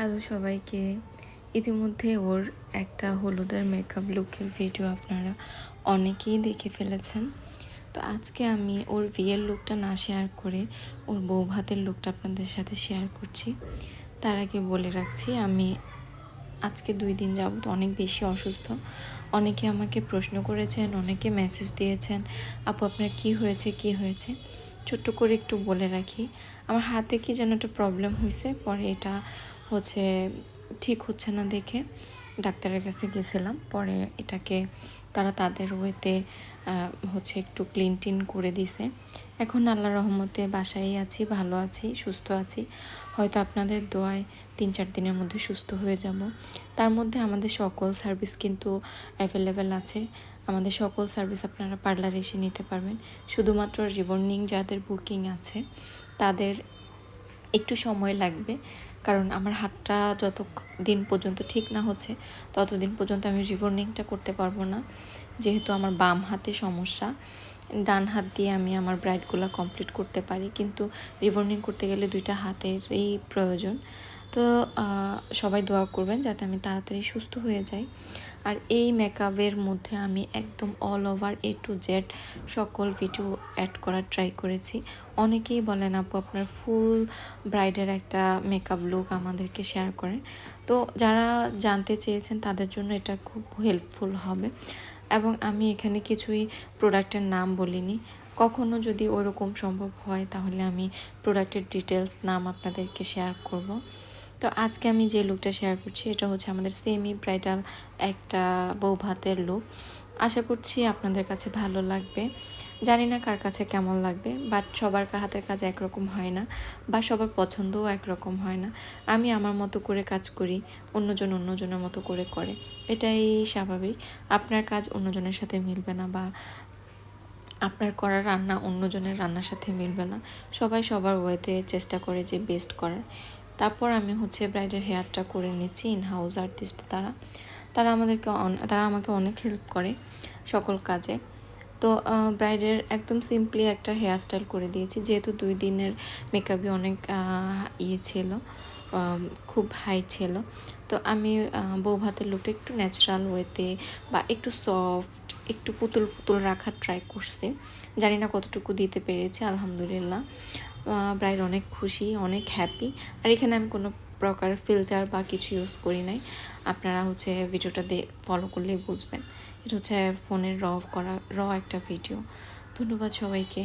Hello সবাইকে। ইতিমধ্যে ওর একটা হলুদের মেকআপ লুকের ভিডিও আপনারা অনেকেই দেখে ফেলেছেন। তো আজকে আমি ওর বিয়ের লুকটা না শেয়ার করে ওর বউ ভাতের লুকটা আপনাদের সাথে শেয়ার করছি। তার আগে বলে রাখছি, আমি আজকে 2 দিন যাবত অনেক বেশি অসুস্থ। অনেকে আমাকে প্রশ্ন করেছেন, অনেকে মেসেজ দিয়েছেন, আপু আপনার কী হয়েছে। ছোট্ট করে একটু বলে রাখি, আমার হাতে কি যেন একটা প্রবলেম হয়েছে, পরে এটা হচ্ছে ঠিক হচ্ছে না দেখে ডাক্তারের কাছে গেছিলাম। পরে এটাকে তারা তাদের ওয়েতে হচ্ছে একটু ক্লিন করে দিছে। এখন আল্লাহর রহমতে বাসায় আছি, ভালো আছি, সুস্থ আছি। হয়তো আপনাদের দোয়ায় 3-4 দিনের মধ্যে সুস্থ হয়ে যাব। তার মধ্যে আমাদের সকল সার্ভিস কিন্তু অ্যাভেলেবেল আছে। আমাদের সকল সার্ভিস আপনারা পার্লারে এসে নিতে পারবেন। শুধুমাত্র রিবর্নিং যাদের বুকিং আছে তাদের একটু সময় লাগবে, কারণ আমার হাতটা যত দিন পর্যন্ত ঠিক না হচ্ছে ততদিন পর্যন্ত আমি রিবর্নিংটা করতে পারবো না, যেহেতু আমার বাম হাতে সমস্যা। ডান হাত দিয়ে আমি আমার ব্রাইডগুলো কমপ্লিট করতে পারি, কিন্তু রিবর্নিং করতে গেলে 2টা হাতেরই প্রয়োজন। তো সবাই দোয়া করবেন যাতে আমি তাড়াতাড়ি সুস্থ হয়ে যাই। আর এই মেকআপের মধ্যে আমি একদম all over A to Z সকল ভিডিও অ্যাড করার ট্রাই করেছি। অনেকেই বলেন আপু আপনার ফুল ব্রাইডের একটা মেকআপ লুক আমাদেরকে শেয়ার করেন। তো যারা জানতে চেয়েছেন তাদের জন্য এটা খুব হেল্পফুল হবে। এবং আমি এখানে কিছুই প্রোডাক্টের নাম বলিনি। কখনো যদি ওরকম সম্ভব হয় তাহলে আমি প্রোডাক্টের ডিটেলস নাম আপনাদেরকে শেয়ার করব। তো আজকে আমি যে লুকটা শেয়ার করছি এটা হচ্ছে আমাদের সেমি ব্রাইডাল একটা বউ ভাতের লুক। আশা করছি আপনাদের কাছে ভালো লাগবে। জানি না কার কাছে কেমন লাগবে, বাট সবার হাতের কাজ একরকম হয় না, বা সবার পছন্দও একরকম হয় না। আমি আমার মতো করে কাজ করি, অন্যজনের মতো করে এটাই স্বাভাবিক। আপনার কাজ অন্যজনের সাথে মিলবে না, বা আপনার করা রান্না অন্যজনের রান্নার সাথে মিলবে না। সবাই সবার ওয়েতে চেষ্টা করে যে বেস্ট করার। তারপর আমি হচ্ছে ব্রাইডের হেয়ারটা করে নিচ্ছি ইন হাউস আর্টিস্ট তারা আমাকে অনেক হেল্প করে সকল কাজে। তো ব্রাইডের একদম সিম্পলি একটা হেয়ার স্টাইল করে দিয়েছি, যেহেতু 2 দিনের মেকআপই অনেক ছিল, খুব হাই ছিল। তো আমি বউ ভাতের লুকটা একটু ন্যাচারাল ওয়েতে বা একটু সফট, একটু পুতুল রাখার ট্রাই করছি। জানি না কতটুকু দিতে পেরেছি, আলহামদুলিল্লাহ। ব্রাইড অনেক খুশি, অনেক হ্যাপি। আর এখানে আমি কোনো প্রকার ফিল্টার বা কিছু ইউজ করি নাই। আপনারা হচ্ছে ভিডিওটা ফলো করলেই বুঝবেন। এটা হচ্ছে ফোনের র একটা ভিডিও। ধন্যবাদ সবাইকে।